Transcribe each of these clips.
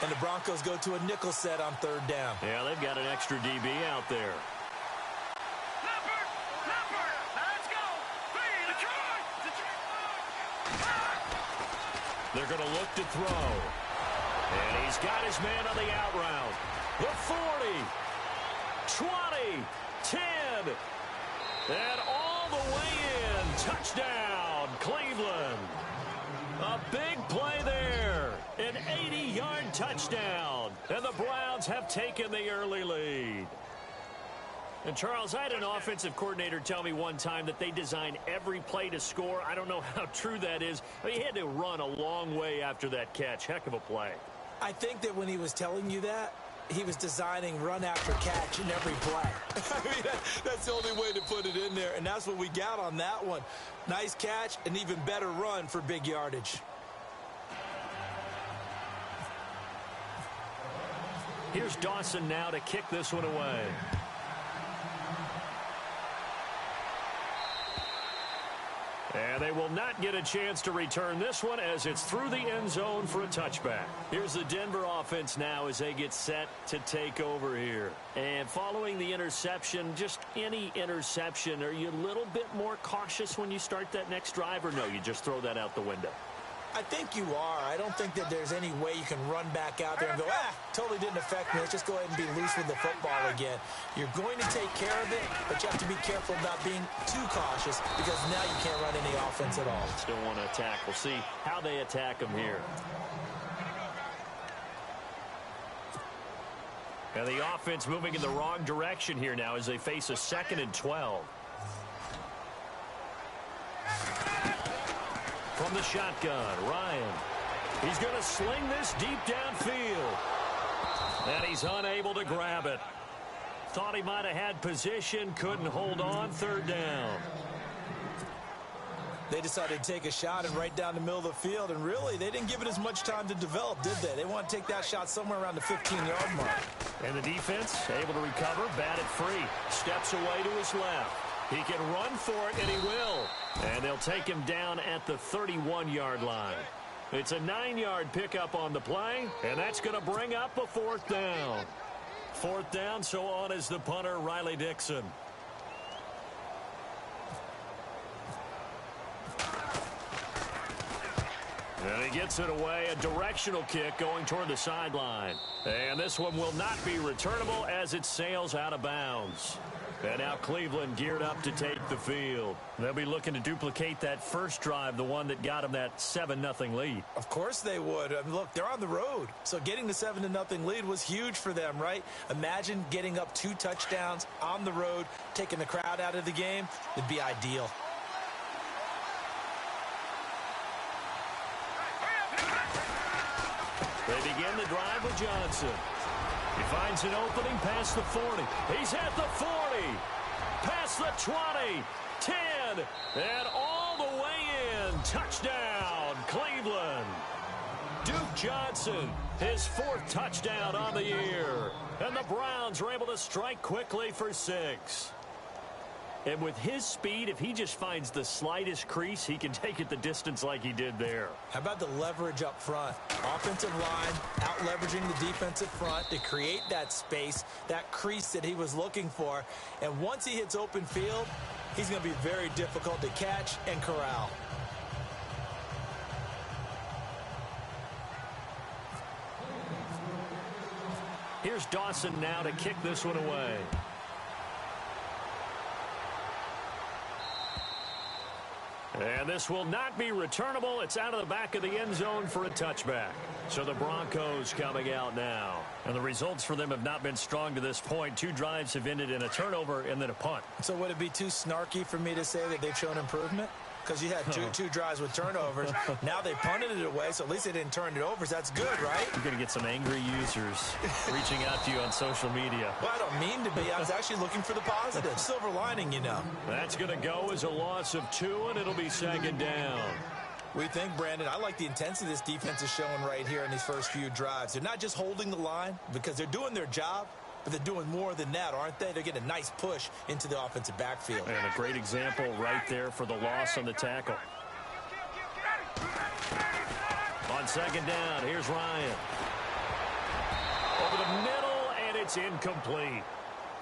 And the Broncos go to a nickel set on third down. Yeah, they've got an extra DB out there. They're going to look to throw. And he's got his man on the out route. The 40, 20, 10, and all the way in. Touchdown, Cleveland. A big play there. An 80-yard touchdown. And the Browns have taken the early lead. And, Charles, I had an offensive coordinator tell me one time that they design every play to score. I don't know how true that is. I mean, he had to run a long way after that catch. Heck of a play. I think that when he was telling you that, he was designing run after catch in every play. I mean, that's the only way to put it in there, and that's what we got on that one. Nice catch, an even better run for big yardage. Here's Dawson now to kick this one away. And they will not get a chance to return this one as it's through the end zone for a touchback. Here's the Denver offense now as they get set to take over here. And following the interception, just any interception, are you a little bit more cautious when you start that next drive, or no, you just throw that out the window? I think you are. I don't think that there's any way you can run back out there and go, totally didn't affect me. Let's just go ahead and be loose with the football again. You're going to take care of it, but you have to be careful about being too cautious because now you can't run any offense at all. Still want to attack. We'll see how they attack them here. And the offense moving in the wrong direction here now as they face a 2nd and 12. From the shotgun, Ryan. He's going to sling this deep downfield. And he's unable to grab it. Thought he might have had position, couldn't hold on, 3rd down. They decided to take a shot and right down the middle of the field, and really, they didn't give it as much time to develop, did they? They want to take that shot somewhere around the 15-yard mark. And the defense able to recover, bat it free. Steps away to his left. He can run for it, and he will. And they'll take him down at the 31-yard line. It's a 9-yard pickup on the play, and that's going to bring up a 4th down. 4th down, so on is the punter, Riley Dixon. And he gets it away, a directional kick going toward the sideline. And this one will not be returnable as it sails out of bounds. And now Cleveland geared up to take the field. They'll be looking to duplicate that first drive, the one that got them that 7-0 lead. Of course they would. I mean, look, they're on the road. So getting the 7-0 lead was huge for them, right? Imagine getting up 2 touchdowns on the road, taking the crowd out of the game. It'd be ideal. They begin the drive with Johnson. He finds an opening past the 40. He's at the 40. Past the 20. 10. And all the way in. Touchdown, Cleveland. Duke Johnson, his 4th touchdown on the year. And the Browns are able to strike quickly for 6. And with his speed, if he just finds the slightest crease, he can take it the distance like he did there. How about the leverage up front? Offensive line out-leveraging the defensive front to create that space, that crease that he was looking for. And once he hits open field, he's going to be very difficult to catch and corral. Here's Dawson now to kick this one away. And this will not be returnable. It's out of the back of the end zone for a touchback. So the Broncos coming out now. And the results for them have not been strong to this point. 2 drives have ended in a turnover and then a punt. So would it be too snarky for me to say that they've shown improvement? Because you had two drives with turnovers. Now they punted it away, so at least they didn't turn it over. So that's good, right? You're going to get some angry users reaching out to you on social media. Well, I don't mean to be. I was actually looking for the positive. Silver lining, you know. That's going to go as a loss of 2, and it'll be 2nd down. We think, Brandon, I like the intensity this defense is showing right here in these first few drives. They're not just holding the line because they're doing their job, but they're doing more than that, aren't they? They're getting a nice push into the offensive backfield. And a great example right there for the loss on the tackle. On 2nd down, here's Ryan. it's incomplete.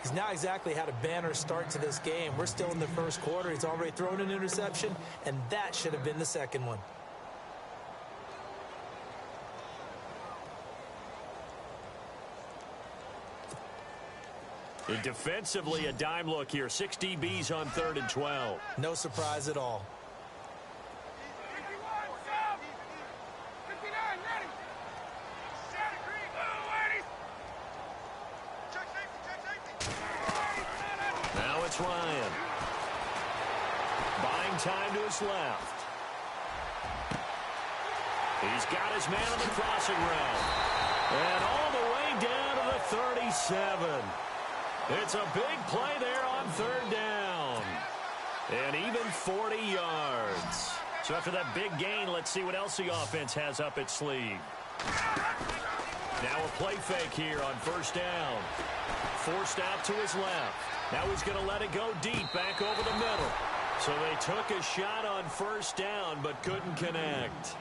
He's not exactly had a banner start to this game. We're still in the first quarter. He's already thrown an interception, and that should have been the second one. Defensively, a dime look here. 6 DBs on 3rd and 12. No surprise at all. Now it's Ryan. Buying time to his left. He's got his man on the crossing route. And all the way down to the 37. It's a big play there on 3rd down. And even 40 yards. So after that big gain, let's see what else the offense has up its sleeve. Now a play fake here on 1st down. Forced out to his left. Now he's going to let it go deep back over the middle. So they took a shot on 1st down but couldn't connect.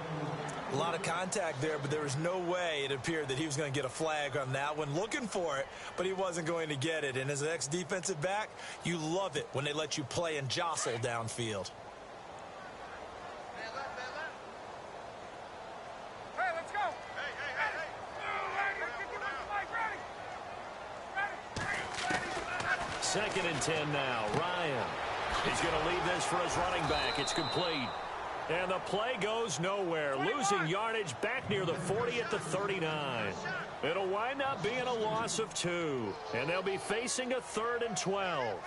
A lot of contact there, but there was no way it appeared that he was going to get a flag on that one. Looking for it, but he wasn't going to get it. And as an ex-defensive back, you love it when they let you play and jostle downfield. Hey, let's go. Second and 10 now. Ryan. He's going to leave this for his running back. It's complete. And the play goes nowhere. Losing yardage back near the 40 at the 39. It'll wind up being a loss of 2. And they'll be facing a 3rd and 12.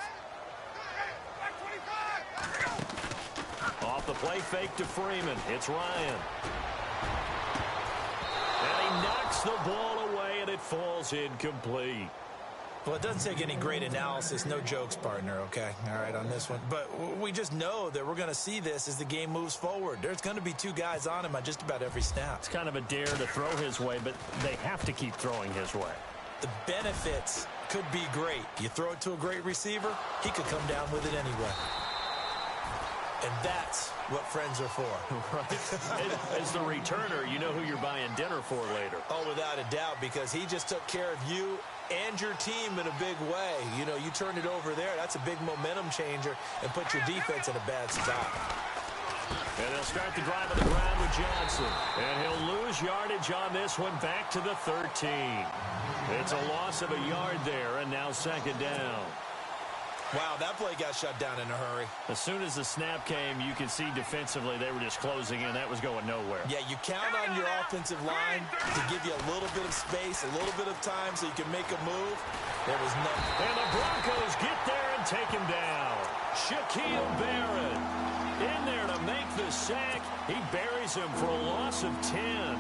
Off the play fake to Freeman. It's Ryan. And he knocks the ball away, and it falls incomplete. Well, it doesn't take any great analysis. No jokes, partner, okay? All right, on this one. But we just know that we're going to see this as the game moves forward. There's going to be 2 guys on him on just about every snap. It's kind of a dare to throw his way, but they have to keep throwing his way. The benefits could be great. You throw it to a great receiver, he could come down with it anyway. And that's what friends are for. Right. As the returner, you know who you're buying dinner for later. Oh, without a doubt, because he just took care of you and your team in a big way. You know, you turned it over there. That's a big momentum changer and put your defense in a bad spot. And they'll start the drive on the ground with Johnson. And he'll lose yardage on this one back to the 13. It's a loss of a yard there, and now 2nd down. Wow, that play got shut down in a hurry. As soon as the snap came, you could see defensively they were just closing in. That was going nowhere. Yeah, you count on your offensive line to give you a little bit of space, a little bit of time so you can make a move. There was nothing. And the Broncos get there and take him down. Shaquille Barrett in there to make the sack. He buries him for a loss of 10.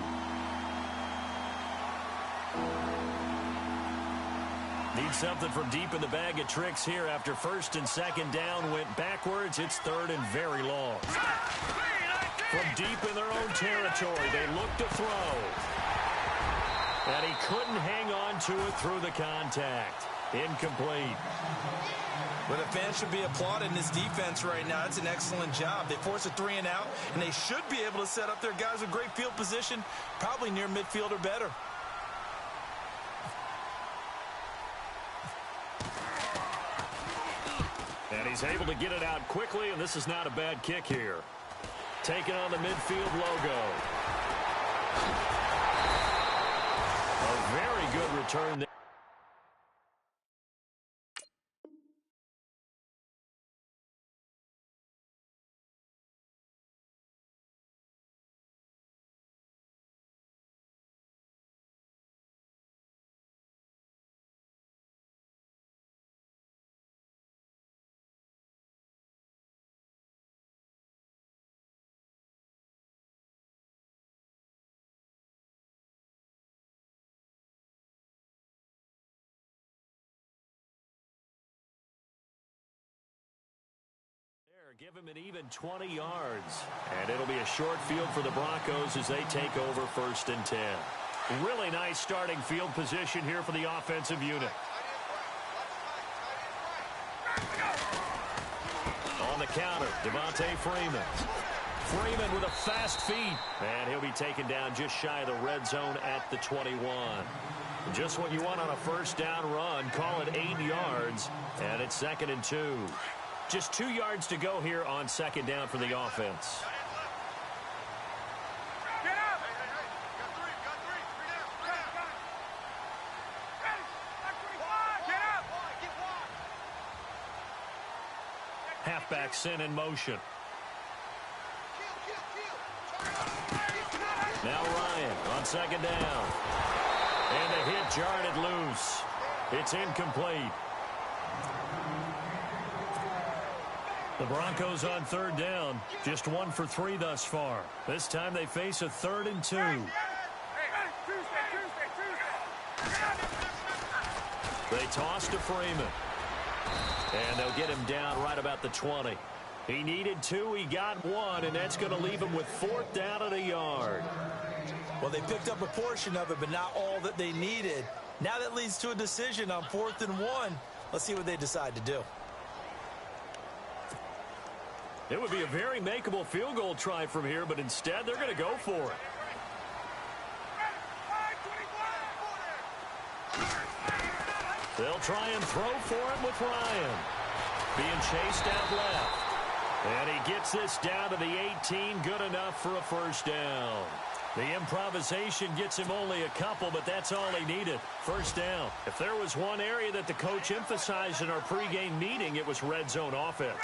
Need something from deep in the bag of tricks here after 1st and 2nd down went backwards. It's 3rd and very long. From deep in their own territory, they look to throw. And he couldn't hang on to it through the contact. Incomplete. But the fans should be applauding this defense right now. It's an excellent job. They force a 3 and out, and they should be able to set up their guys with great field position, probably near midfield or better. And he's able to get it out quickly, and this is not a bad kick here. Taking on the midfield logo. A very good return there. Give him an even 20 yards. And it'll be a short field for the Broncos as they take over 1st and 10. Really nice starting field position here for the offensive unit. On the counter, Devontae Freeman. Freeman with a fast feet. And he'll be taken down just shy of the red zone at the 21. Just what you want on a first down run. Call it 8 yards. And it's 2nd and 2. Just 2 yards to go here on 2nd down for the offense. Halfback sent in motion. Now Ryan on 2nd down. And the hit jarred it loose. It's incomplete. The Broncos on 3rd down. Just 1 for 3 thus far. This time they face a 3rd and 2. They toss to Freeman. And they'll get him down right about the 20. He needed 2, he got 1, and that's going to leave him with 4th down and a yard. Well, they picked up a portion of it, but not all that they needed. Now that leads to a decision on 4th and 1. Let's see what they decide to do. It would be a very makeable field goal try from here, but instead they're going to go for it. They'll try and throw for it with Ryan. Being chased out left. And he gets this down to the 18. Good enough for a first down. The improvisation gets him only a couple, but that's all he needed. First down. If there was one area that the coach emphasized in our pregame meeting, it was red zone offense.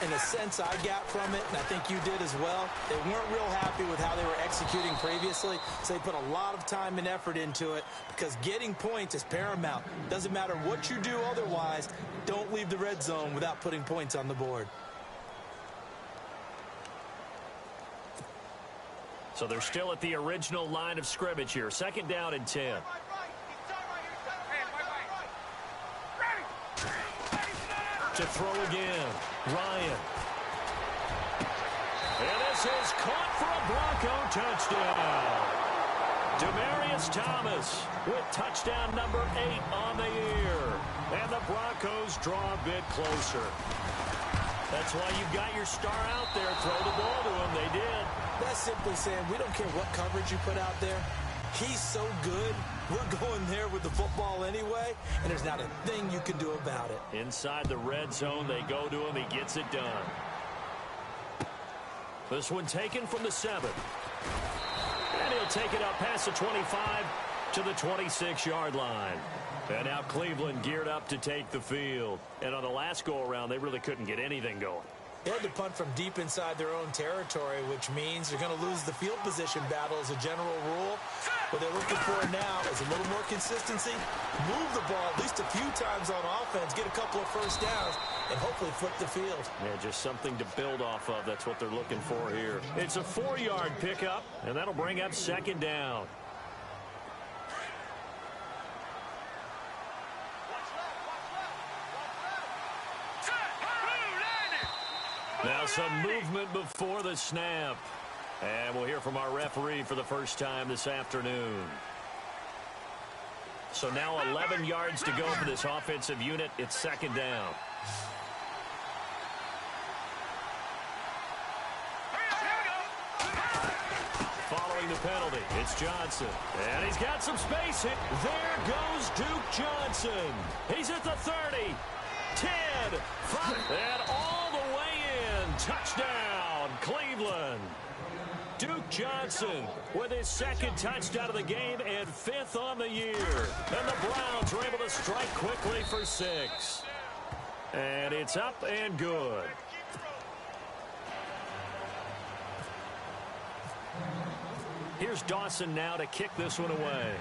In a sense I got from it, and I think you did as well, they weren't real happy with how they were executing previously, so they put a lot of time and effort into it because getting points is paramount. Doesn't matter what you do otherwise, don't leave the red zone without putting points on the board. So they're still at the original line of scrimmage here. 2nd down and 10. To throw again. Ryan. And this is caught for a Bronco touchdown. Demaryius Thomas with touchdown number 8 on the year. And the Broncos draw a bit closer. That's why you've got your star out there. Throw the ball to him. They did. That's simply saying we don't care what coverage you put out there. He's so good, we're going there with the football anyway, and there's not a thing you can do about it. Inside the red zone, they go to him. He gets it done. This one taken from the 7. And he'll take it up past the 25 to the 26-yard line. And now Cleveland geared up to take the field. And on the last go-around, they really couldn't get anything going. They had to punt from deep inside their own territory, which means they're going to lose the field position battle as a general rule. What they're looking for now is a little more consistency, move the ball at least a few times on offense, get a couple of first downs, and hopefully flip the field. Yeah, just something to build off of. That's what they're looking for here. It's a 4-yard pickup, and that'll bring up 2nd down. Now some movement before the snap. And we'll hear from our referee for the first time this afternoon. So now 11 yards to go for this offensive unit. It's 2nd down. Following the penalty, it's Johnson. And he's got some space. There goes Duke Johnson. He's at the 30, 10, 5, and all the way in. Touchdown, Cleveland. Duke Johnson with his 2nd touchdown of the game and 5th on the year. And the Browns are able to strike quickly for 6. And it's up and good. Here's Dawson now to kick this one away.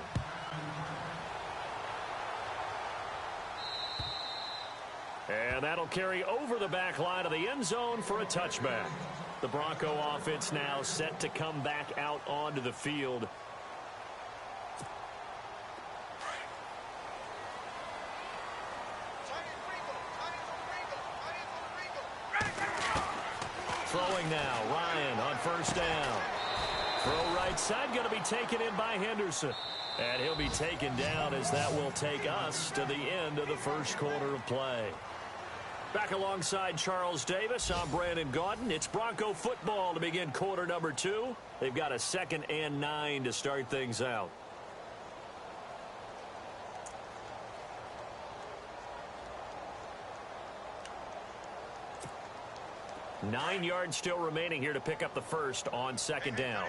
And that'll carry over the back line of the end zone for a touchback. The Bronco offense now set to come back out onto the field. Throwing now, Ryan on first down. Throw right side, going to be taken in by Henderson. And he'll be taken down as that will take us to the end of the first quarter of play. Back alongside Charles Davis, I'm Brandon Gaudin. It's Bronco football to begin quarter number 2. They've got a 2nd and 9 to start things out. Nine yards still remaining here to pick up the first on 2nd down.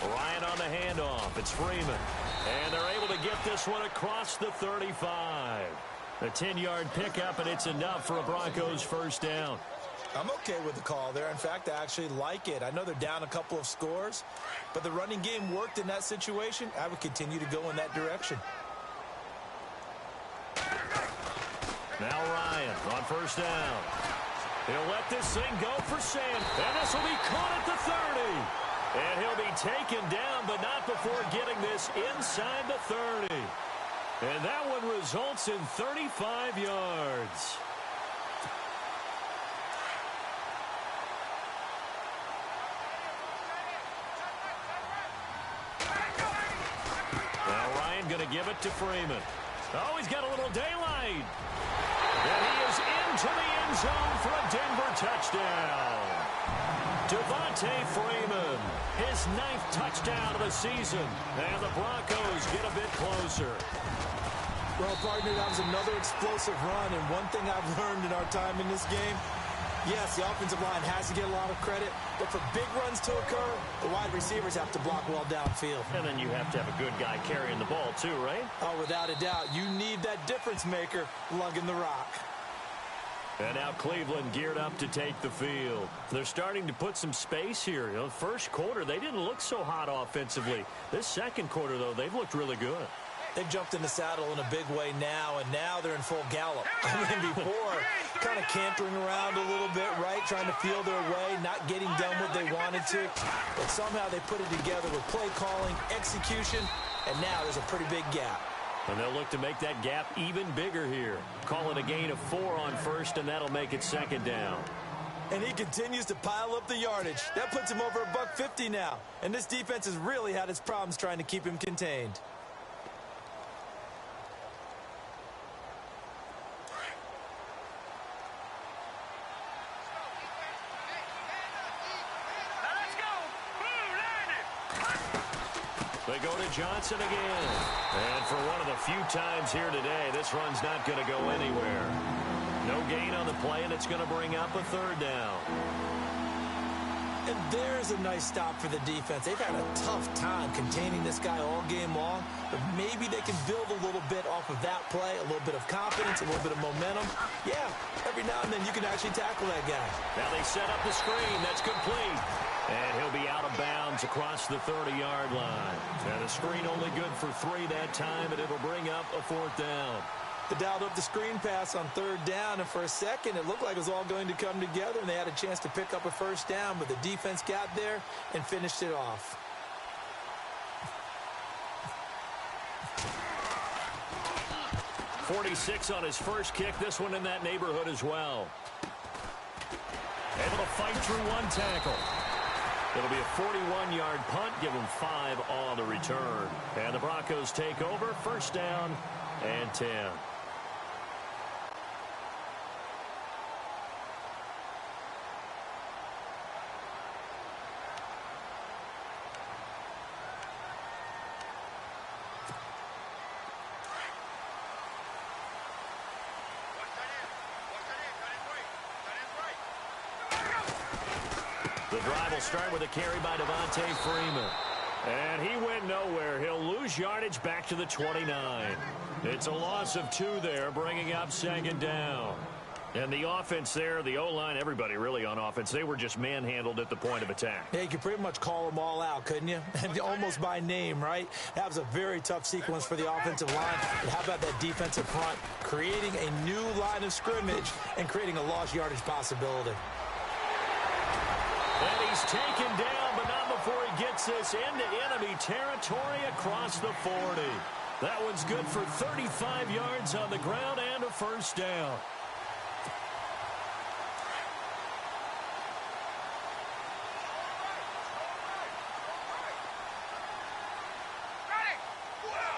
Ryan on the handoff. It's Freeman. And they're able to get this one across the 35. A 10-yard pickup, and it's enough for a Broncos first down. I'm okay with the call there. In fact, I actually like it. I know they're down a couple of scores, but the running game worked in that situation. I would continue to go in that direction. Now Ryan on first down. He'll let this thing go for Sam. And this will be caught at the 30. And he'll be taken down, but not before getting this inside the 30. And that one results in 35 yards. Now Ryan going to give it to Freeman. Oh, he's got a little daylight. And he is into the end zone for a Denver touchdown. Devontae Freeman, his 9th touchdown of the season. And the Broncos get a bit closer. Well, partner, that was another explosive run. And one thing I've learned in our time in this game, yes, the offensive line has to get a lot of credit, but for big runs to occur, the wide receivers have to block well downfield. And then you have to have a good guy carrying the ball too, right? Oh, without a doubt. You need that difference maker lugging the rock. And now Cleveland geared up to take the field. They're starting to put some space here. You know, first quarter, they didn't look so hot offensively. This second quarter, though, they've looked really good. They've jumped in the saddle in a big way now, and now they're in full gallop. I mean, before, kind of cantering around a little bit, right, trying to feel their way, not getting done what they wanted to. But somehow they put it together with play calling, execution, and now there's a pretty big gap. And they'll look to make that gap even bigger here. Call it a gain of 4 on first, and that'll make it 2nd down. And he continues to pile up the yardage. That puts him over $150 now. And this defense has really had its problems trying to keep him contained. They go to Johnson again. And for one of the few times here today, this run's not going to go anywhere. No gain on the play, and it's going to bring up a 3rd down. And there's a nice stop for the defense. They've had a tough time containing this guy all game long, but maybe they can build a little bit off of that play, a little bit of confidence, a little bit of momentum. Yeah, every now and then you can actually tackle that guy. Now they set up the screen. That's complete. And he'll be out of bounds across the 30-yard line. And the screen only good for 3 that time, and it'll bring up a 4th down. They dialed up the screen pass on 3rd down, and for a second it looked like it was all going to come together, and they had a chance to pick up a 1st down, but the defense got there and finished it off. .46 on his first kick. This one in that neighborhood as well. Able to fight through one tackle. It'll be a 41-yard punt. Give him 5 on the return. And the Broncos take over. 1st down and 10. The drive will start with a carry by Devontae Freeman. And he went nowhere. He'll lose yardage back to the 29. It's a loss of 2 there, bringing up 2nd down. And the offense there, the O-line, everybody really on offense, they were just manhandled at the point of attack. Yeah, you could pretty much call them all out, couldn't you? Almost by name, right? That was a very tough sequence for the offensive line. And how about that defensive front, creating a new line of scrimmage and creating a lost yardage possibility. And he's taken down, but not before he gets this into enemy territory across the 40. That one's good for 35 yards on the ground and a 1st down.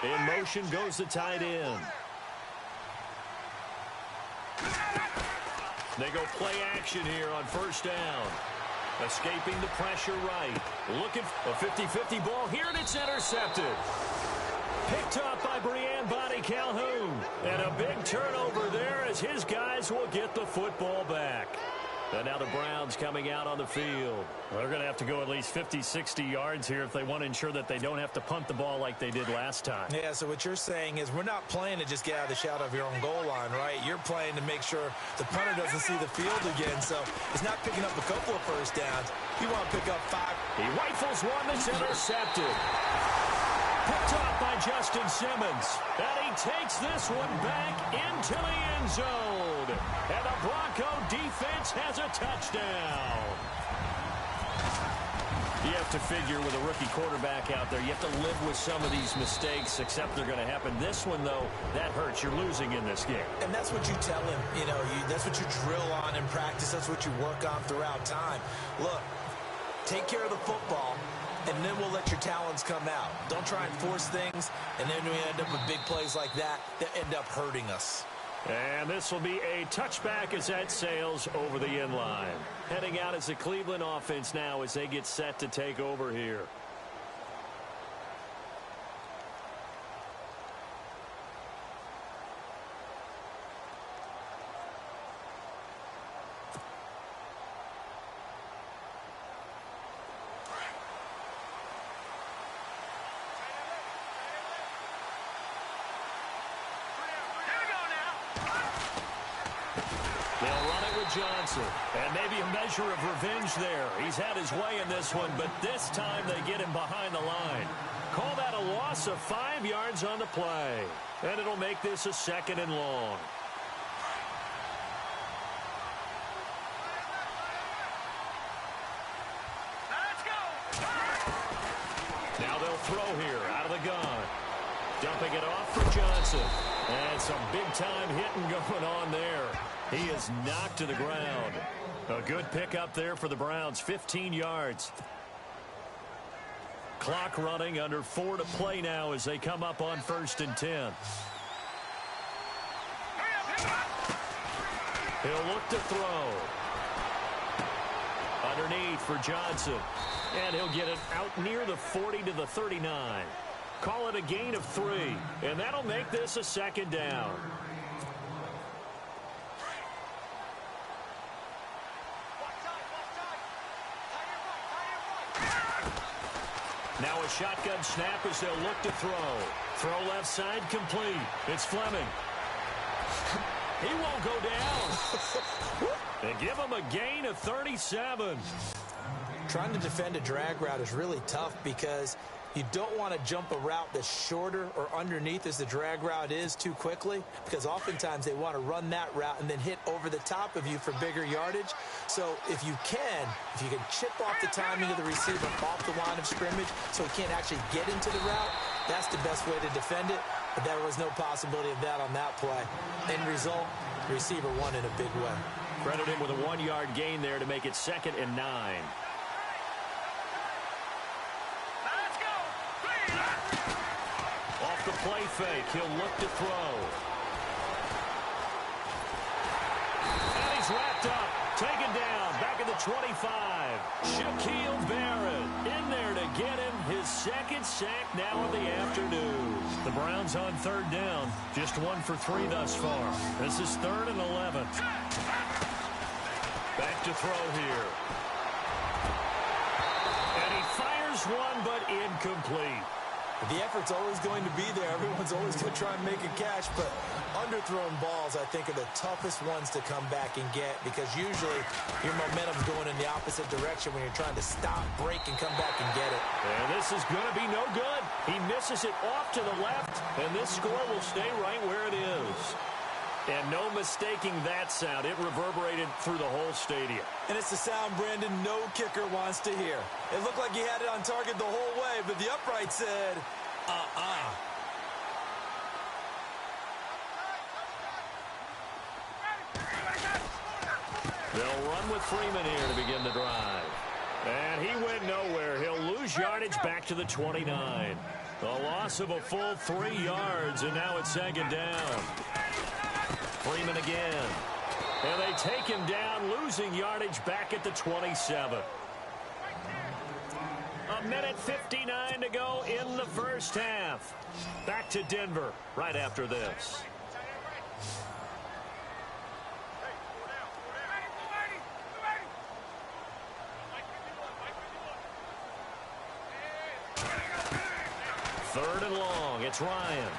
In motion goes the tight end. They go play action here on first down. Escaping the pressure right. Looking for a 50-50 ball here, and it's intercepted. Picked up by Brian Bonnie Calhoun. And a big turnover there as his guys will get the football back. And now the Browns coming out on the field. Well, they're going to have to go at least 50, 60 yards here if they want to ensure that they don't have to punt the ball like they did last time. Yeah, so what you're saying is we're not playing to just get out of the shadow of your own goal line, right? You're playing to make sure the punter doesn't see the field again. So it's not picking up a couple of first downs. You want to pick up 5. He rifles one that's intercepted. Picked up by Justin Simmons. And he takes this one back into the end zone. And the Bronco defense has a touchdown. You have to figure with a rookie quarterback out there, you have to live with some of these mistakes, except they're going to happen. This one, though, that hurts. You're losing in this game. And that's what you tell him. You know, that's what you drill on in practice. That's what you work on throughout time. Look, take care of the football, and then we'll let your talents come out. Don't try and force things, and then we end up with big plays like that end up hurting us. And this will be a touchback as that sails over the end line. Heading out as the Cleveland offense now as they get set to take over here. Johnson, and maybe a measure of revenge there. He's had his way in this one, but this time they get him behind the line. Call that a loss of 5 yards on the play, and it'll make this a 2nd and long. Let's go. Now they'll throw here out of the gun. Dumping it off for Johnson. And some big-time hitting going on there. He is knocked to the ground. A good pickup there for the Browns, 15 yards. Clock running, under 4 to play now as they come up on 1st and 10. He'll look to throw. Underneath for Johnson. And he'll get it out near the 40 to the 39. Call it a gain of 3. And that'll make this a 2nd down. Now a shotgun snap as they'll look to throw. Throw left side complete. It's Fleming. He won't go down. They give him a gain of 37. Trying to defend a drag route is really tough because you don't want to jump a route that's shorter or underneath as the drag route is too quickly, because oftentimes they want to run that route and then hit over the top of you for bigger yardage. So if you can chip off the timing of the receiver off the line of scrimmage so he can't actually get into the route, that's the best way to defend it. But there was no possibility of that on that play. End result, the receiver won in a big way. Credit him with a 1-yard gain there to make it 2nd and 9. Off the play fake, he'll look to throw. And he's wrapped up, taken down, back at the 25. Shaquille Barrett in there to get him his 2nd sack now of the afternoon. The Browns on 3rd down, just 1 for 3 thus far. This is 3rd and 11. Back to throw here. And he fires one, but incomplete. The effort's always going to be there. Everyone's always going to try and make a catch, but underthrown balls, I think, are the toughest ones to come back and get, because usually your momentum's going in the opposite direction when you're trying to stop, break, and come back and get it. And this is going to be no good. He misses it off to the left, and this score will stay right where it is. And no mistaking that sound. It reverberated through the whole stadium. And it's the sound, Brandon, no kicker wants to hear. It looked like he had it on target the whole way, but the upright said, They'll run with Freeman here to begin the drive. And he went nowhere. He'll lose yardage back to the 29. A loss of a full 3 yards, and now it's second down. Freeman again. And they take him down, losing yardage back at the 27. A minute 59 to go in the first half. Back to Denver right after this. Third and long. It's Ryan.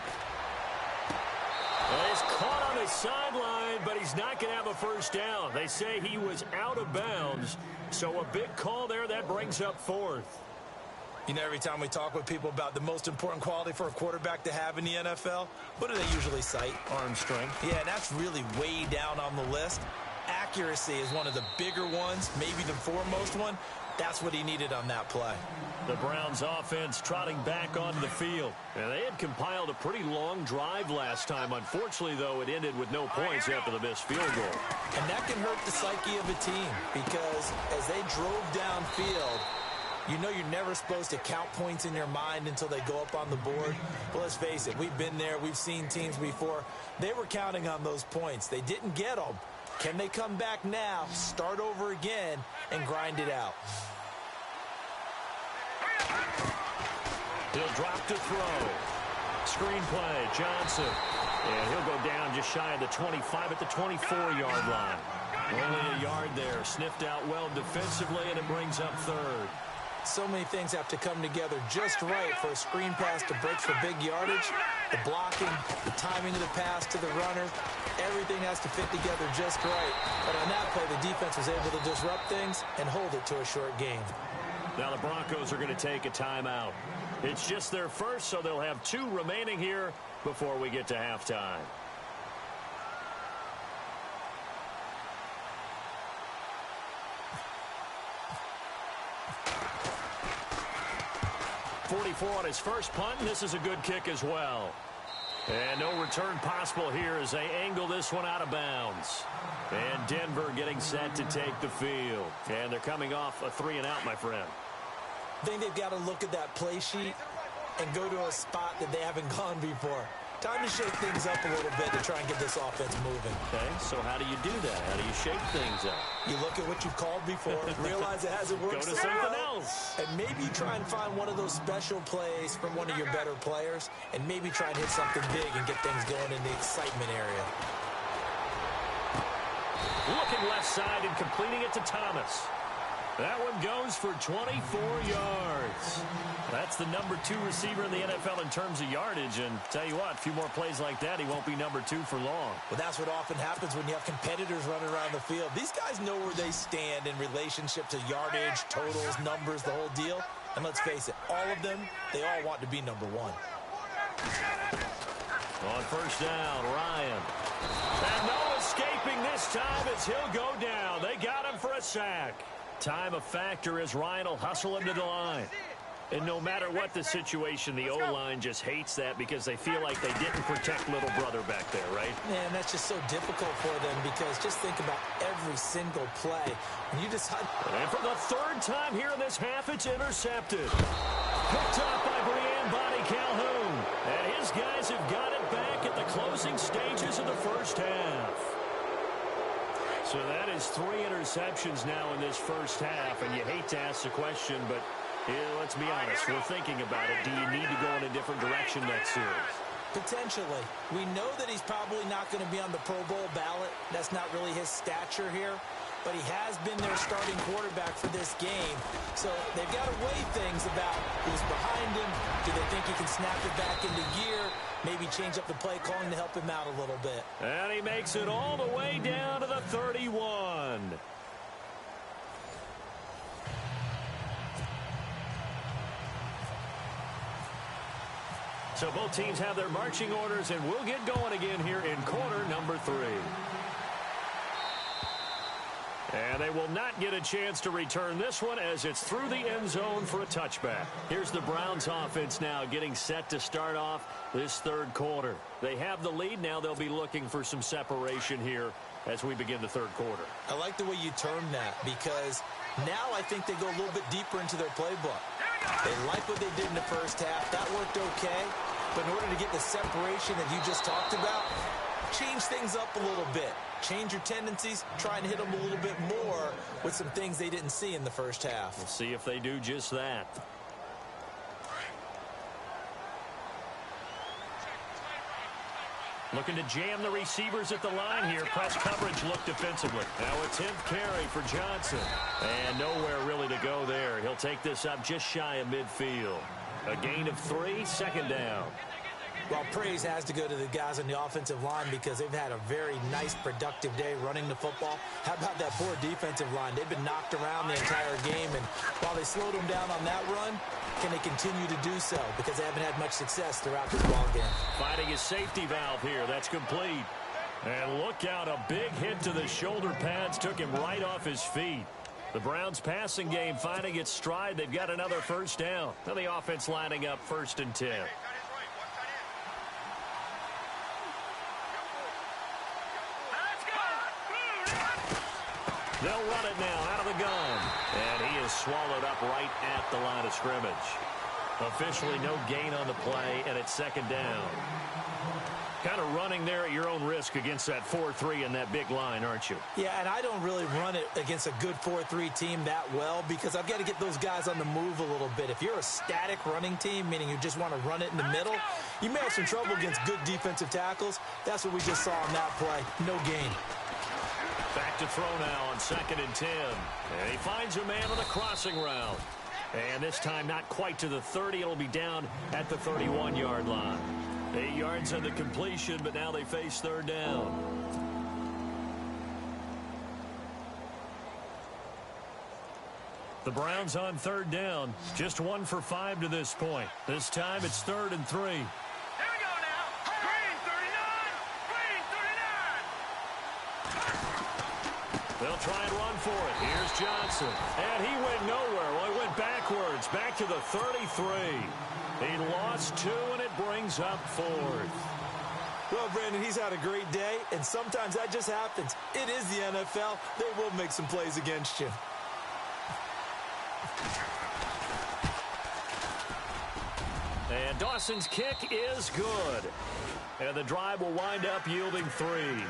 Well, he's caught on his sideline, but he's not going to have a first down. They say he was out of bounds, so a big call there that brings up fourth. You know, every time we talk with people about the most important quality for a quarterback to have in the NFL, what do they usually cite? Arm strength. Yeah, and that's really way down on the list. Accuracy is one of the bigger ones, maybe the foremost one. That's what he needed on that play. The Browns offense trotting back onto the field. And they had compiled a pretty long drive last time. Unfortunately, though, it ended with no points after the missed field goal. And that can hurt the psyche of a team because as they drove downfield, you know you're never supposed to count points in your mind until they go up on the board. But let's face it, we've been there. We've seen teams before. They were counting on those points. They didn't get them. Can they come back now, start over again, and grind it out? He'll drop to throw. Screenplay, Johnson. And he'll go down just shy of the 25 at the 24-yard line. Only a yard there. Sniffed out well defensively, and it brings up third. So many things have to come together just right for a screen pass to break for big yardage. The blocking, the timing of the pass to the runner, everything has to fit together just right. But on that play, the defense was able to disrupt things and hold it to a short game. Now the Broncos are going to take a timeout. It's just their first, so they'll have 2 remaining here before we get to halftime. .44 on his first punt, and this is a good kick as well. And no return possible here as they angle this one out of bounds. And Denver getting set to take the field. And they're coming off a 3-and-out, my friend. I think they've got to look at that play sheet and go to a spot that they haven't gone before. Time to shake things up a little bit to try and get this offense moving. Okay, so how do you do that? How do you shake things up? You look at what you've called before, realize it hasn't worked. Go to something else. And maybe try and find one of those special plays from one of your better players, and maybe try and hit something big and get things going in the excitement area. Looking left side and completing it to Thomas. That one goes for 24 yards. That's the number 2 receiver in the NFL in terms of yardage. And tell you what, a few more plays like that, he won't be number 2 for long. Well, that's what often happens when you have competitors running around the field. These guys know where they stand in relationship to yardage, totals, numbers, the whole deal. And let's face it, all of them, they all want to be number 1. On first down, Ryan. And no escaping this time as he'll go down. They got him for a sack. Time a factor as Ryan will hustle him to the line. And no matter what the situation, the O-line just hates that because they feel like they didn't protect little brother back there, right? Man, that's just so difficult for them because just think about every single play. And you decide... And for the 3rd time here in this half, it's intercepted. Picked up by Brian Bonnie Calhoun. And his guys have got it back at the closing stages of the first half. So that is 3 interceptions now in this first half. And you hate to ask the question, but... let's be honest, we're thinking about it. Do you need to go in a different direction next series? Potentially. We know that he's probably not going to be on the Pro Bowl ballot. That's not really his stature here. But he has been their starting quarterback for this game. So they've got to weigh things about who's behind him. Do they think he can snap it back into gear? Maybe change up the play calling to help him out a little bit. And he makes it all the way down to the 31. So both teams have their marching orders, and we'll get going again here in quarter number 3. And they will not get a chance to return this one as it's through the end zone for a touchback. Here's the Browns offense now getting set to start off this 3rd quarter. They have the lead. Now they'll be looking for some separation here as we begin the 3rd quarter. I like the way you term that because now I think they go a little bit deeper into their playbook. They like what they did in the first half. That worked okay. But in order to get the separation that you just talked about, change things up a little bit. Change your tendencies. Try and hit them a little bit more with some things they didn't see in the first half. We'll see if they do just that. Looking to jam the receivers at the line here. Press coverage look defensively. Now a 10th carry for Johnson. And nowhere really to go there. He'll take this up just shy of midfield. A gain of 3, second down. Well, praise has to go to the guys on the offensive line because they've had a very nice, productive day running the football. How about that poor defensive line? They've been knocked around the entire game, and while they slowed them down on that run, can they continue to do so? Because they haven't had much success throughout this ballgame. Finding his safety valve here. That's complete. And look out, a big hit to the shoulder pads took him right off his feet. The Browns passing game finding its stride. They've got another first down. Now the offense lining up 1st and 10. They'll run it now out of the gun. And he is swallowed up right at the line of scrimmage. Officially no gain on the play, and it's 2nd down. Kind of running there at your own risk against that 4-3 and that big line, aren't you? Yeah, and I don't really run it against a good 4-3 team that well because I've got to get those guys on the move a little bit. If you're a static running team, meaning you just want to run it in the middle, you may have some trouble against good defensive tackles. That's what we just saw on that play. No gain. Back to throw now on 2nd and 10. And he finds a man on the crossing route. And this time not quite to the 30. It'll be down at the 31-yard line. 8 yards on the completion, but now they face 3rd down. The Browns on 3rd down. Just 1 for 5 to this point. This time it's 3rd and 3. Here we go now. Green 39. They'll try and run for it. Here's Johnson. And he went nowhere. Well, he went backwards. Back to the 33. He lost 2, and it brings up 4th. Well, Brandon, he's had a great day, and sometimes that just happens. It is the NFL. They will make some plays against you. And Dawson's kick is good. And the drive will wind up yielding 3.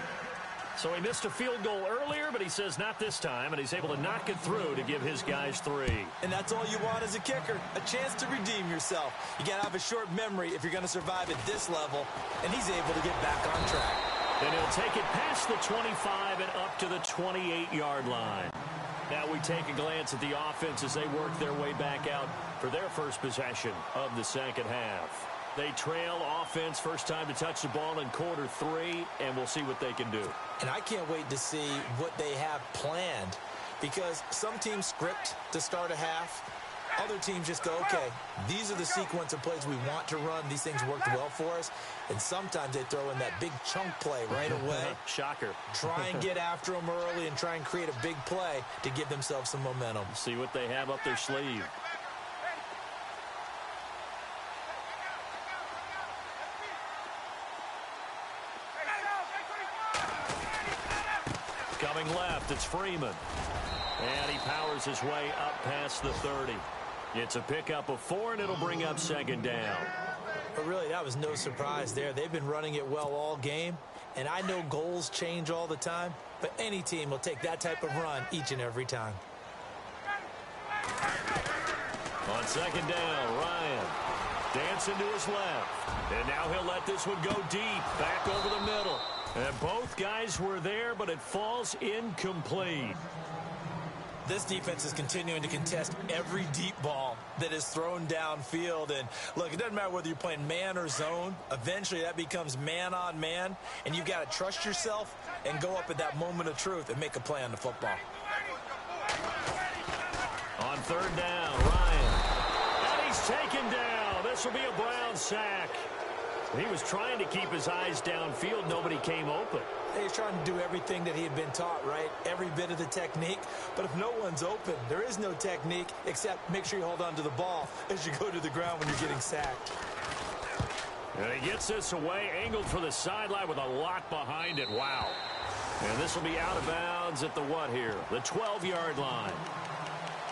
So he missed a field goal earlier, but he says not this time, and he's able to knock it through to give his guys 3. And that's all you want as a kicker, a chance to redeem yourself. You got to have a short memory if you're going to survive at this level, and he's able to get back on track. And he'll take it past the 25 and up to the 28-yard line. Now we take a glance at the offense as they work their way back out for their first possession of the 2nd half. They trail offense, first time to touch the ball in quarter 3, and we'll see what they can do. And I can't wait to see what they have planned because some teams script to start a half. Other teams just go, okay, these are the sequence of plays we want to run. These things worked well for us. And sometimes they throw in that big chunk play right away. Shocker. Try and get after them early and try and create a big play to give themselves some momentum. See what they have up their sleeve. Coming left, it's Freeman. And he powers his way up past the 30. It's a pickup of 4, and it'll bring up 2nd down. But really, that was no surprise there. They've been running it well all game. And I know goals change all the time, but any team will take that type of run each and every time. On 2nd down, Ryan dancing to his left. And now he'll let this one go deep, back over the middle. And both guys were there, but it falls incomplete. This defense is continuing to contest every deep ball that is thrown downfield. And, look, it doesn't matter whether you're playing man or zone. Eventually, that becomes man-on-man, and you've got to trust yourself and go up at that moment of truth and make a play on the football. On 3rd down, Ryan. And he's taken down. This will be a Brown sack. He was trying to keep his eyes downfield. Nobody came open. He's trying to do everything that he had been taught, right? Every bit of the technique. But if no one's open, there is no technique except make sure you hold on to the ball as you go to the ground when you're getting sacked. And he gets this away, angled for the sideline with a lot behind it. Wow. And this will be out of bounds at the what here? The 12-yard line.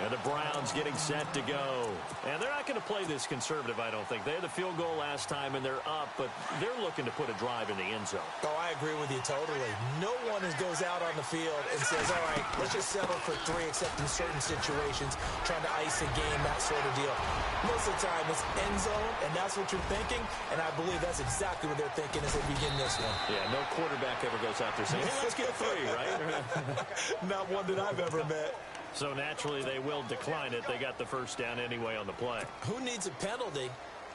And the Browns getting set to go. And they're not going to play this conservative, I don't think. They had the field goal last time, and they're up, but they're looking to put a drive in the end zone. Oh, I agree with you totally. No one goes out on the field and says, all right, let's just settle for 3, except in certain situations, trying to ice a game, that sort of deal. Most of the time, it's end zone, and that's what you're thinking, and I believe that's exactly what they're thinking as they begin this one. Yeah, no quarterback ever goes out there saying, hey, let's get 3, right? Not one that I've ever met. So naturally, they will decline it. They got the first down anyway on the play. Who needs a penalty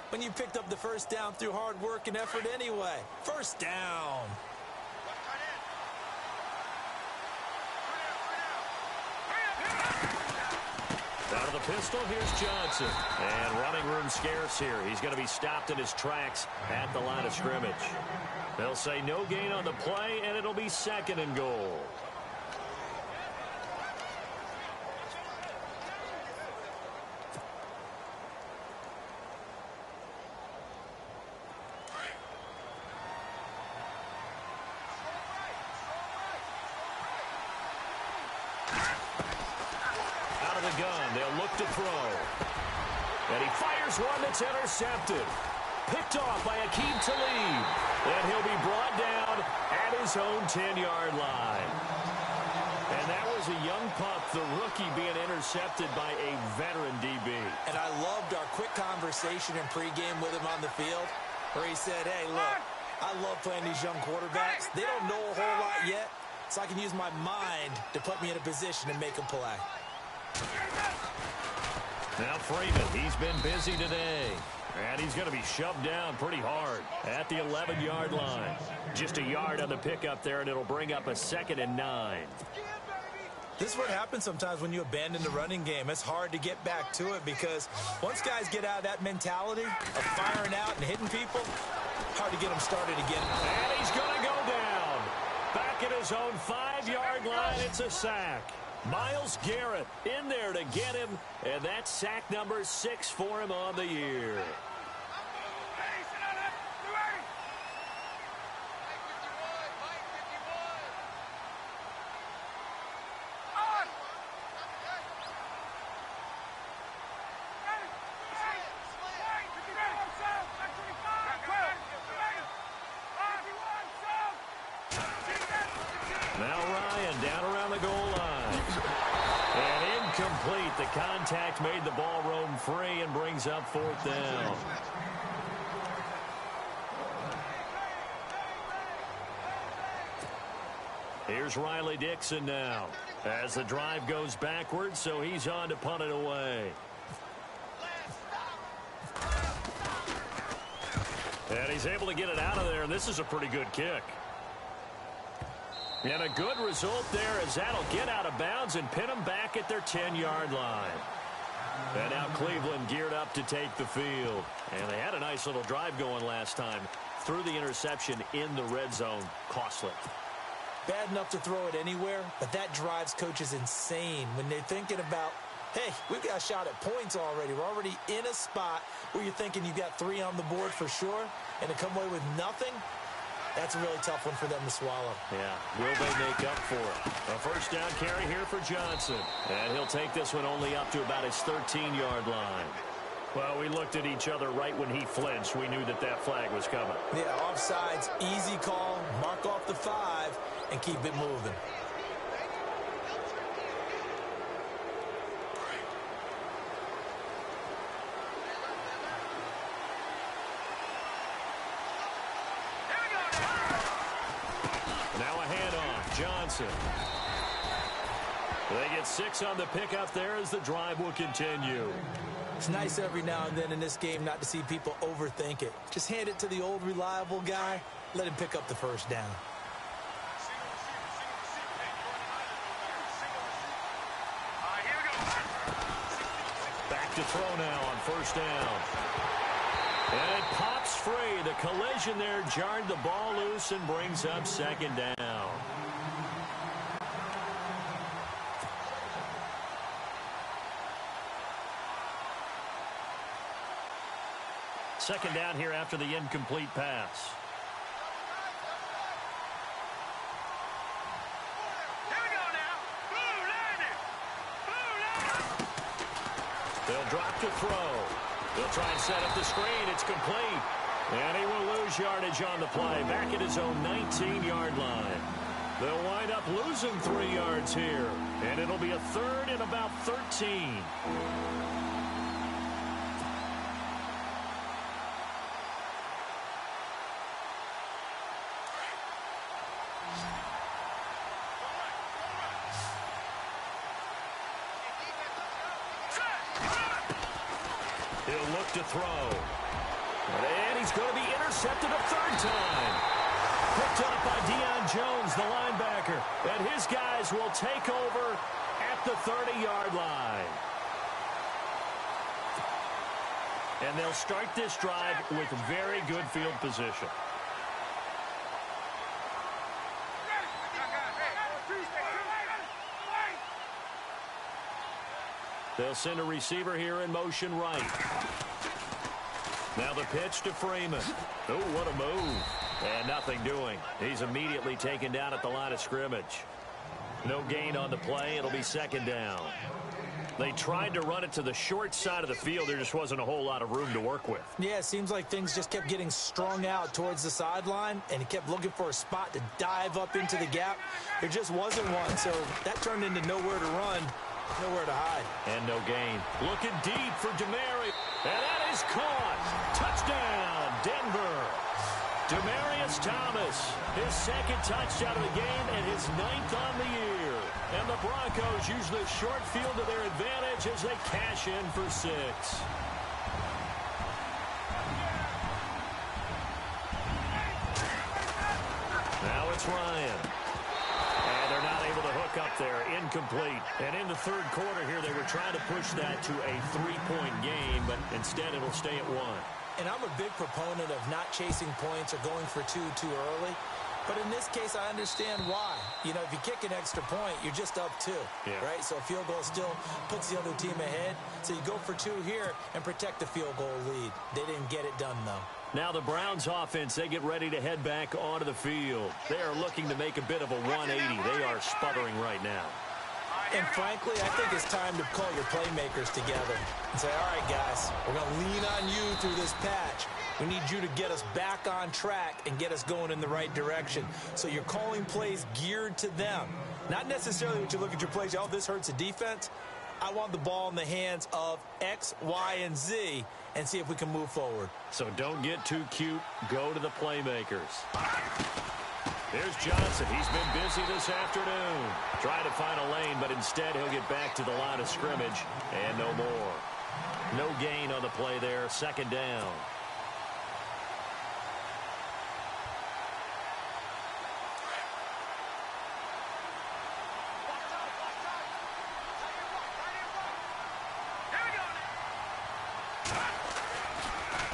when you picked up the first down through hard work and effort anyway? First down. Out of the pistol, here's Johnson. And running room scarce here. He's going to be stopped in his tracks at the line of scrimmage. They'll say no gain on the play, and it'll be 2nd and goal. To throw. And he fires one that's intercepted. Picked off by Akeem Talib. And he'll be brought down at his own 10-yard line. And that was a young pup, the rookie, being intercepted by a veteran DB. And I loved our quick conversation in pregame with him on the field, where he said, hey, look, I love playing these young quarterbacks. They don't know a whole lot yet, so I can use my mind to put me in a position to make a play. Now Freeman, he's been busy today. And he's going to be shoved down pretty hard at the 11-yard line. Just a yard on the pickup there, and it'll bring up a 2nd and 9. This is what happens sometimes when you abandon the running game. It's hard to get back to it because once guys get out of that mentality of firing out and hitting people, hard to get them started again. And he's going to go down. Back at his own 5-yard line, it's a sack. Myles Garrett in there to get him, and that's sack number 6 for him on the year. Now Ryan down around the goal line. And incomplete. The contact made the ball roam free and brings up 4th down. Here's Riley Dixon now as the drive goes backwards, so he's on to punt it away. And he's able to get it out of there, and this is a pretty good kick. And a good result there as that'll get out of bounds and pin them back at their 10-yard line. And now Cleveland geared up to take the field. And they had a nice little drive going last time. Threw the interception in the red zone. Costly. Bad enough to throw it anywhere, but that drives coaches insane when they're thinking about, hey, we've got a shot at points already. We're already in a spot where you're thinking you've got 3 on the board for sure, and to come away with nothing, that's a really tough one for them to swallow. Yeah, will they make up for it? A first down carry here for Johnson. And he'll take this one only up to about his 13-yard line. Well, we looked at each other right when he flinched. We knew that that flag was coming. Yeah, offsides, easy call, mark off the 5, and keep it moving. Johnson. They get 6 on the pickup there as the drive will continue. It's nice every now and then in this game not to see people overthink it. Just hand it to the old reliable guy. Let him pick up the first down. Back to throw now on first down. And it pops free. The collision there jarred the ball loose and brings up 2nd down. Second down here after the incomplete pass. to throw. They'll try and set up the screen. It's complete. And he will lose yardage on the play, back at his own 19-yard line. They'll wind up losing 3 yards here, and it'll be a third and about 13. He'll look to throw. And he's going to be intercepted a third time. Picked up by Deion Jones, the linebacker. And his guys will take over at the 30-yard line. And they'll start this drive with very good field position. They'll send a receiver here in motion right. Now the pitch to Freeman. Oh, what a move. And nothing doing. He's immediately taken down at the line of scrimmage. No gain on the play. It'll be second down. They tried to run it to the short side of the field. There just wasn't a whole lot of room to work with. Yeah, it seems like things just kept getting strung out towards the sideline, and he kept looking for a spot to dive up into the gap. There just wasn't one, so that turned into nowhere to run. Nowhere to hide. And no gain. Looking deep for Demary. And that is caught. Touchdown, Denver. Demarius Thomas, his second touchdown of the game and his 9th on the year. And the Broncos use the short field to their advantage as they cash in for 6. Now it's Ryan. They're not able to hook up there. Incomplete. And in the third quarter here, they were trying to push that to a 3-point game, but instead it'll stay at 1. And I'm a big proponent of not chasing points or going for 2 too early. But in this case, I understand why. You know, if you kick an extra point, you're just up 2, right? So a field goal still puts the other team ahead. So you go for 2 here and protect the field goal lead. They didn't get it done, though. Now the Browns offense, they get ready to head back onto the field. They are looking to make a bit of a 180. They are sputtering right now. And frankly, I think it's time to call your playmakers together and say, all right, guys, we're going to lean on you through this patch. We need you to get us back on track and get us going in the right direction. So you're calling plays geared to them. Not necessarily when you look at your plays, oh, this hurts the defense. I want the ball in the hands of X, Y, and Z and see if we can move forward. So don't get too cute. Go to the playmakers. Here's Johnson. He's been busy this afternoon. Trying to find a lane, but instead he'll get back to the line of scrimmage and no more. No gain on the play there. Second down.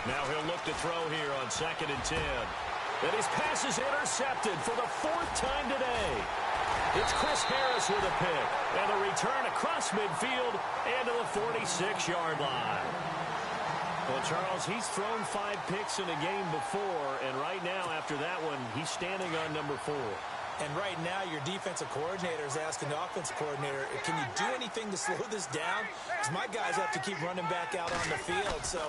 Now he'll look to throw here on 2nd and 10. And his pass is intercepted for the 4th time today. It's Chris Harris with a pick. And a return across midfield and to the 46-yard line. Well, Charles, he's thrown 5 picks in a game before. And right now, after that one, he's standing on number 4. And right now, your defensive coordinator is asking the offensive coordinator, can you do anything to slow this down? Because my guys have to keep running back out on the field. So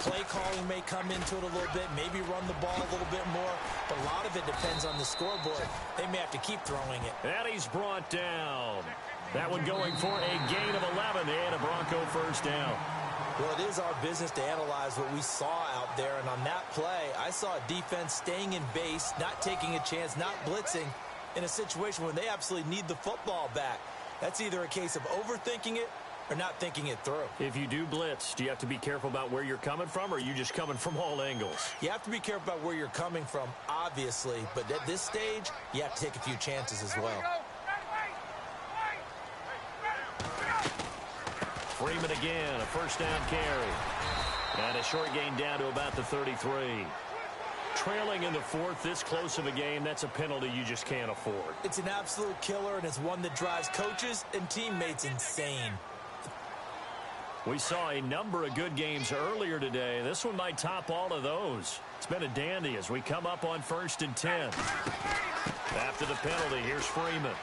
play calling may come into it a little bit, maybe run the ball a little bit more. But a lot of it depends on the scoreboard. They may have to keep throwing it. And he's brought down. That one going for a gain of 11 and a Bronco first down. Well, it is our business to analyze what we saw out there. And on that play, I saw a defense staying in base, not taking a chance, not blitzing, in a situation where they absolutely need the football back. That's either a case of overthinking it or not thinking it through. If you do blitz, do you have to be careful about where you're coming from, or are you just coming from all angles? You have to be careful about where you're coming from, obviously, but at this stage, you have to take a few chances as well. Freeman again, a first down carry. And a short gain down to about the 33. Trailing in the 4th, this close of a game, that's a penalty you just can't afford. It's an absolute killer, and it's one that drives coaches and teammates insane. We saw a number of good games earlier today. This one might top all of those. It's been a dandy as we come up on 1st and 10. After the penalty, here's Freeman.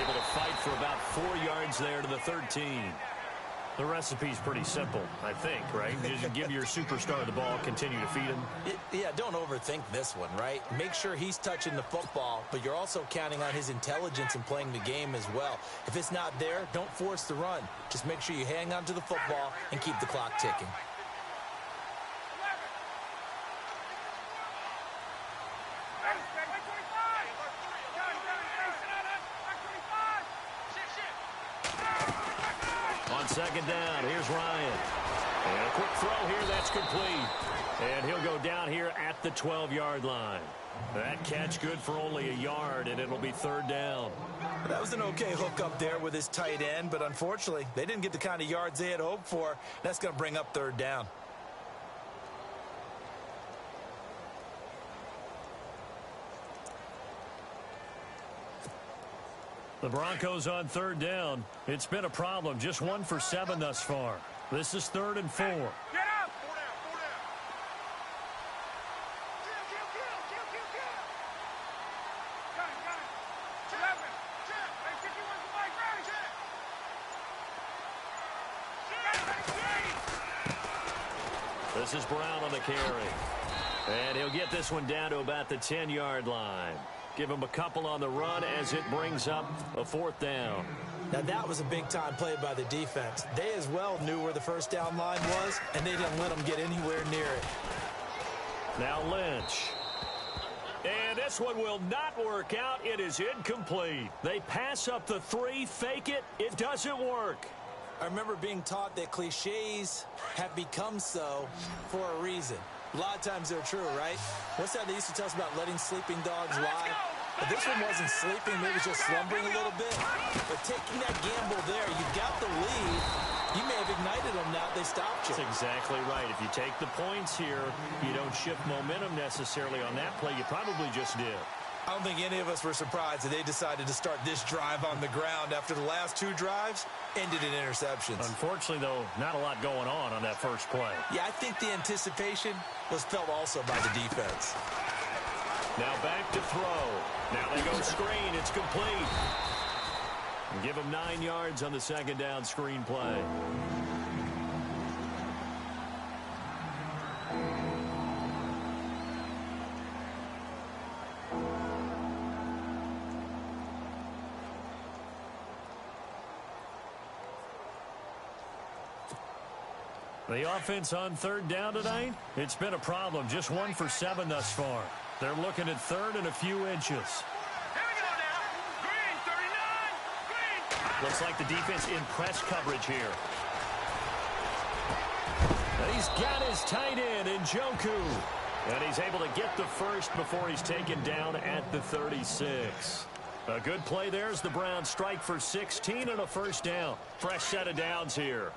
Able to fight for about 4 yards there to the 13. The recipe's pretty simple, I think, right? You just give your superstar the ball, continue to feed him. Yeah, don't overthink this one, right? Make sure he's touching the football, but you're also counting on his intelligence in playing the game as well. If it's not there, don't force the run. Just make sure you hang on to the football and keep the clock ticking. On second down, here's Ryan. And a quick throw here, that's complete. And he'll go down here at the 12-yard line. That catch good for only a yard, and it'll be third down. That was an okay hook up there with his tight end, but unfortunately, they didn't get the kind of yards they had hoped for. That's going to bring up third down. The Broncos on third down. It's been a problem. Just 1 for 7 thus far. This is 3rd and 4. Get up! This is Brown on the carry. And he'll get this one down to about the 10-yard line. Give him a couple on the run as it brings up a 4th down. Now, that was a big-time play by the defense. They as well knew where the first down line was, and they didn't let them get anywhere near it. Now Lynch. And this one will not work out. It is incomplete. They pass up the 3, fake it. It doesn't work. I remember being taught that cliches have become so for a reason. A lot of times they're true, right? What's that they used to tell us about letting sleeping dogs lie? But this one wasn't sleeping, maybe just slumbering a little bit. But taking that gamble there, you got the lead. You may have ignited them now if they stopped you. That's exactly right. If you take the points here, you don't shift momentum necessarily on that play. You probably just did. I don't think any of us were surprised that they decided to start this drive on the ground after the last 2 drives ended in interceptions. Unfortunately, though, not a lot going on that first play. Yeah, I think the anticipation was felt also by the defense. Now back to throw. Now they go screen. It's complete. And give him 9 yards on the second down screen play. The offense on third down tonight, it's been a problem. Just 1 for 7 thus far. They're looking at third and a few inches. Here we go now. Green, 39. Green. Looks like the defense in press coverage here. He's got his tight end in Njoku. And he's able to get the first before he's taken down at the 36. A good play there as the Browns strike for 16 and a first down. Fresh set of downs here.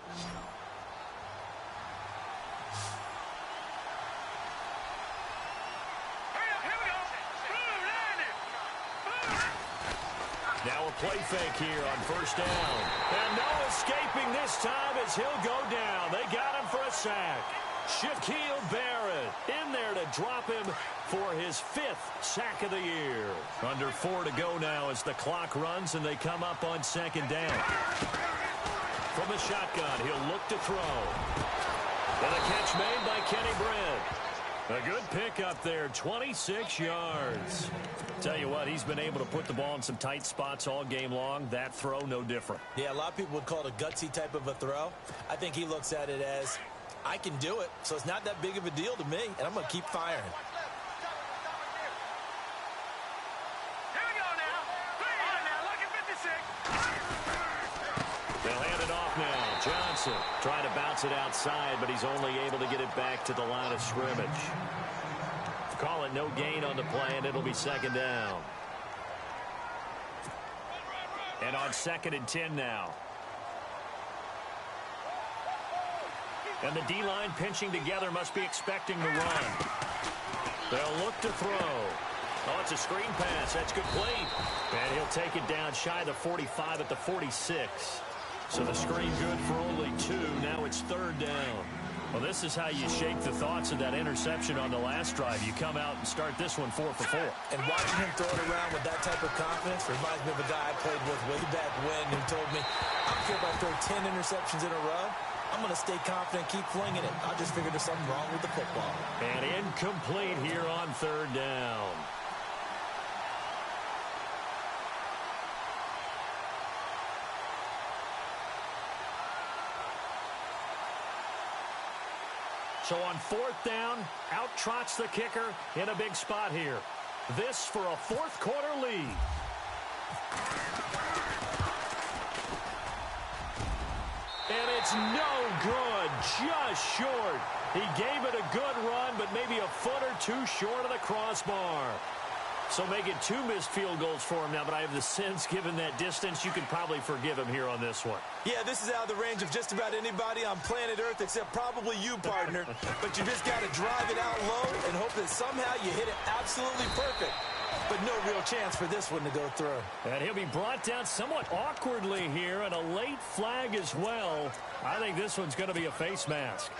Now a play fake here on first down. And no escaping this time as he'll go down. They got him for a sack. Shaquille Barrett in there to drop him for his 5th sack of the year. Under 4 to go now as the clock runs and they come up on second down. From the shotgun, he'll look to throw. And a catch made by Kenny Britt. A good pickup there, 26 yards. Tell you what, he's been able to put the ball in some tight spots all game long. That throw, no different. Yeah, a lot of people would call it a gutsy type of a throw. I think he looks at it as, I can do it, so it's not that big of a deal to me, and I'm going to keep firing. Here we go now. Green. Now look at 56. They'll hand it off now. Johnson trying to bounce it outside, but he's only able to get it back to the line of scrimmage. Call it no gain on the play, and it'll be second down. And on 2nd and 10 now. And the D-line pinching together must be expecting the run. They'll look to throw. Oh, it's a screen pass. That's complete. And he'll take it down shy of the 45 at the 46. So the screen good for only 2. Now it's third down. Well, this is how you shake the thoughts of that interception on the last drive. You come out and start this one 4 for 4. And watching him throw it around with that type of confidence reminds me of a guy I played with way back when who told me, I don't care if I throw 10 interceptions in a row, I'm going to stay confident, keep flinging it. I just figured there's something wrong with the football. And incomplete here on third down. So on fourth down, out trots the kicker in a big spot here. This for a fourth quarter lead. And it's no good, just short. He gave it a good run, but maybe a foot or two short of the crossbar. So making 2 missed field goals for him now, but I have the sense, given that distance, you could probably forgive him here on this one. Yeah, this is out of the range of just about anybody on planet Earth except probably you, partner. But you just got to drive it out low and hope that somehow you hit it absolutely perfect. But no real chance for this one to go through. And he'll be brought down somewhat awkwardly here, and a late flag as well. I think this one's going to be a face mask.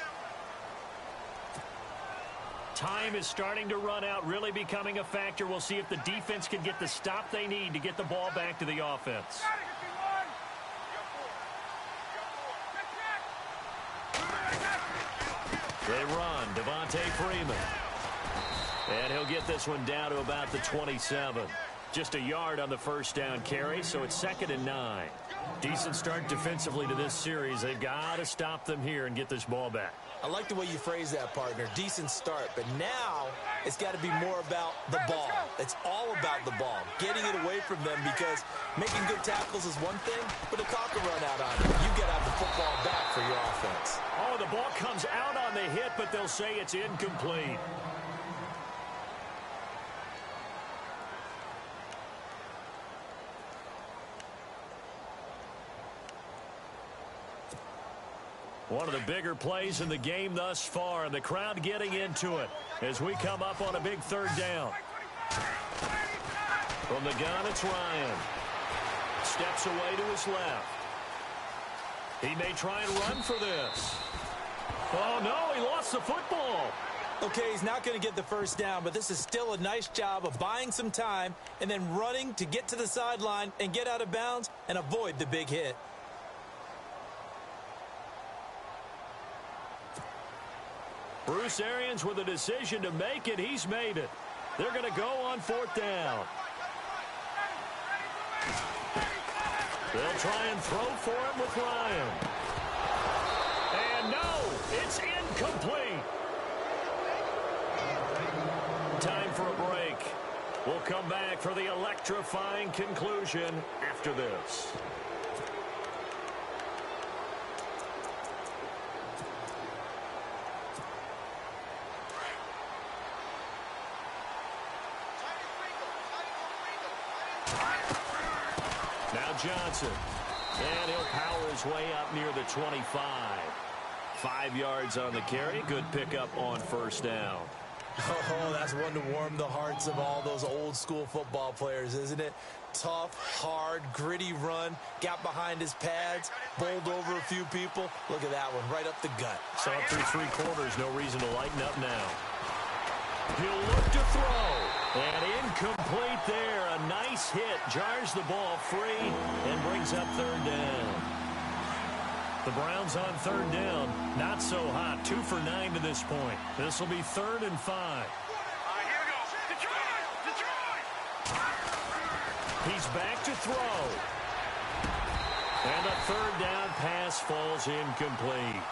Time is starting to run out, really becoming a factor. We'll see if the defense can get the stop they need to get the ball back to the offense. They run. Devontae Freeman. And he'll get this one down to about the 27. Just a yard on the first down carry, so it's 2nd and 9. Decent start defensively to this series. They've got to stop them here and get this ball back. I like the way you phrase that, partner. Decent start. But now it's got to be more about the ball. It's all about the ball. Getting it away from them, because making good tackles is one thing, but a clock will run out on it. You got to have the football back for your offense. Oh, the ball comes out on the hit, but they'll say it's incomplete. One of the bigger plays in the game thus far, and the crowd getting into it as we come up on a big third down. From the gun, it's Ryan. Steps away to his left. He may try and run for this. Oh, no, he lost the football. Okay, he's not going to get the first down, but this is still a nice job of buying some time and then running to get to the sideline and get out of bounds and avoid the big hit. Bruce Arians with a decision to make it. He's made it. They're going to go on fourth down. They'll try and throw for him with Ryan. And no, it's incomplete. Time for a break. We'll come back for the electrifying conclusion after this. Johnson, and he'll power his way up near the 25. 5 yards on the carry. Good pickup on first down. Oh, that's one to warm the hearts of all those old school football players, isn't it? Tough, hard, gritty run, got behind his pads, bowled over a few people. Look at that one, right up the gut. So up through 3 quarters, no reason to lighten up now. He'll look to throw. And incomplete there. A nice hit. Jars the ball free and brings up third down. The Browns on third down. Not so hot. 2 for 9 to this point. This will be 3rd and 5. Here we go. Detroit! He's back to throw. And a third down pass falls incomplete.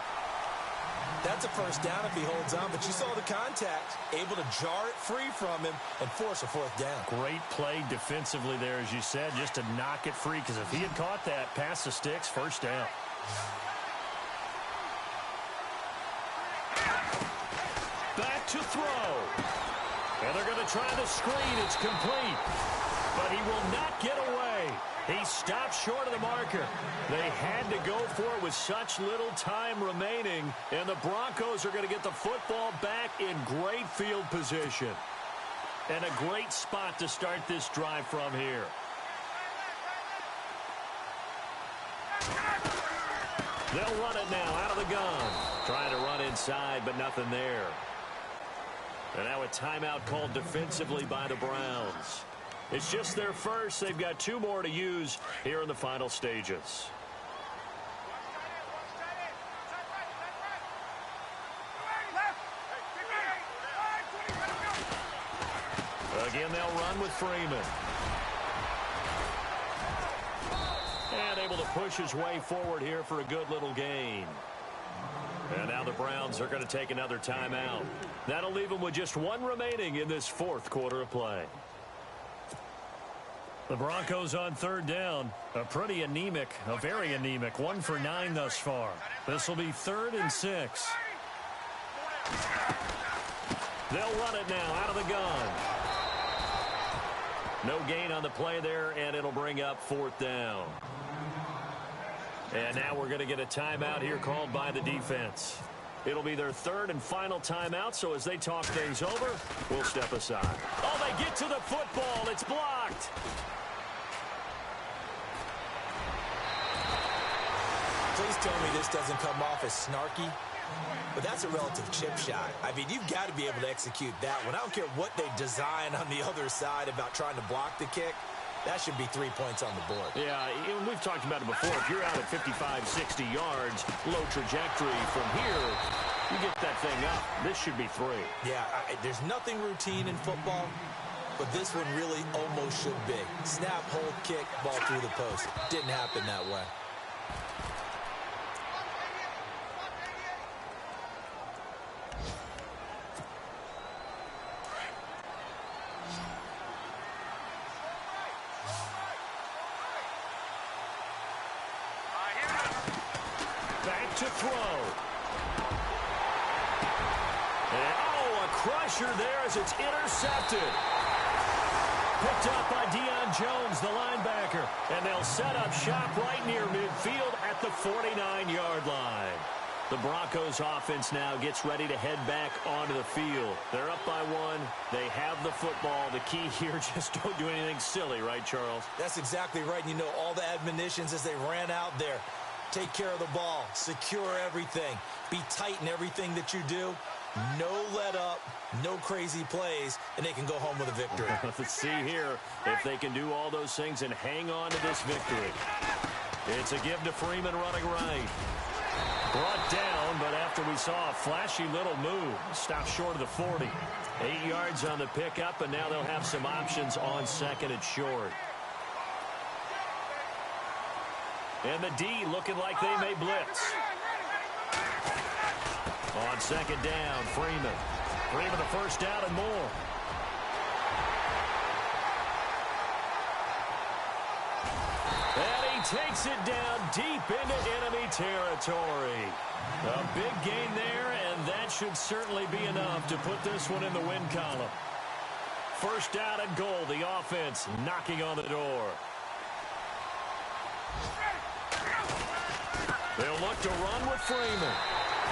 That's a first down if he holds on, but you saw the contact, able to jar it free from him and force a fourth down. Great play defensively there, as you said, just to knock it free, because if he had caught that, pass the sticks, first down. Back to throw. And they're going to try the screen. It's complete. But he will not get away. He stopped short of the marker. They had to go for it with such little time remaining, and the Broncos are going to get the football back in great field position. And a great spot to start this drive from here. They'll run it now out of the gun. Trying to run inside, but nothing there. And now a timeout called defensively by the Browns. It's just their first. They've got 2 more to use here in the final stages. Again, they'll run with Freeman. And able to push his way forward here for a good little gain. And now the Browns are going to take another timeout. That'll leave them with just 1 remaining in this 4th quarter of play. The Broncos on 3rd down. A very anemic, 1 for 9 thus far. This will be 3rd and 6. They'll run it now out of the gun. No gain on the play there, and it'll bring up 4th down. And now we're going to get a timeout here called by the defense. It'll be their 3rd and final timeout, so as they talk things over, we'll step aside. Oh, they get to the football. It's blocked. Please tell me this doesn't come off as snarky, but that's a relative chip shot. I mean, you've got to be able to execute that one. I don't care what they design on the other side about trying to block the kick. That should be 3 points on the board. Yeah, we've talked about it before. If you're out at 55, 60 yards, low trajectory from here, you get that thing up. This should be 3. Yeah, there's nothing routine in football, but this one really almost should be. Snap, hold, kick, ball through the post. Didn't happen that way. To throw. And, a crusher there as it's intercepted. Picked up by Deion Jones, the linebacker. And they'll set up shop right near midfield at the 49-yard line. The Broncos offense now gets ready to head back onto the field. They're up by 1. They have the football. The key here, just don't do anything silly, right, Charles? That's exactly right. And you know all the admonitions as they ran out there. Take care of the ball. Secure everything. Be tight in everything that you do. No let up. No crazy plays. And they can go home with a victory. Let's see here if they can do all those things and hang on to this victory. It's a give to Freeman running right. Brought down, but after we saw a flashy little move, stopped short of the 40. 8 yards on the pickup, and now they'll have some options on 2nd and short. And the D looking like they may blitz. On 2nd down, Freeman. Freeman the 1st down and more. And he takes it down deep into enemy territory. A big gain there, and that should certainly be enough to put this one in the win column. 1st down and goal, the offense knocking on the door. They'll look to run with Freeman.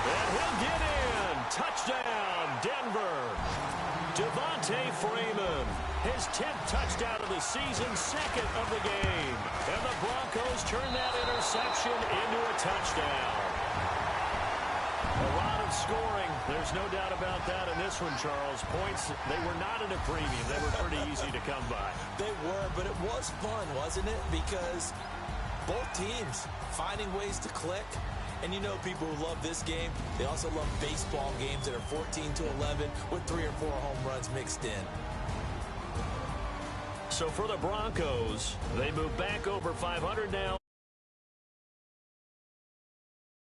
And he'll get in. Touchdown, Denver. Devontae Freeman, his 10th touchdown of the season, 2nd of the game. And the Broncos turn that interception into a touchdown. A lot of scoring. There's no doubt about that in this one, Charles. Points, they were not in a premium. They were pretty easy to come by. They were, but it was fun, wasn't it? Because both teams finding ways to click. And you know people who love this game, they also love baseball games that are 14-11 with 3 or 4 home runs mixed in. So for the Broncos, they move back over 500 now.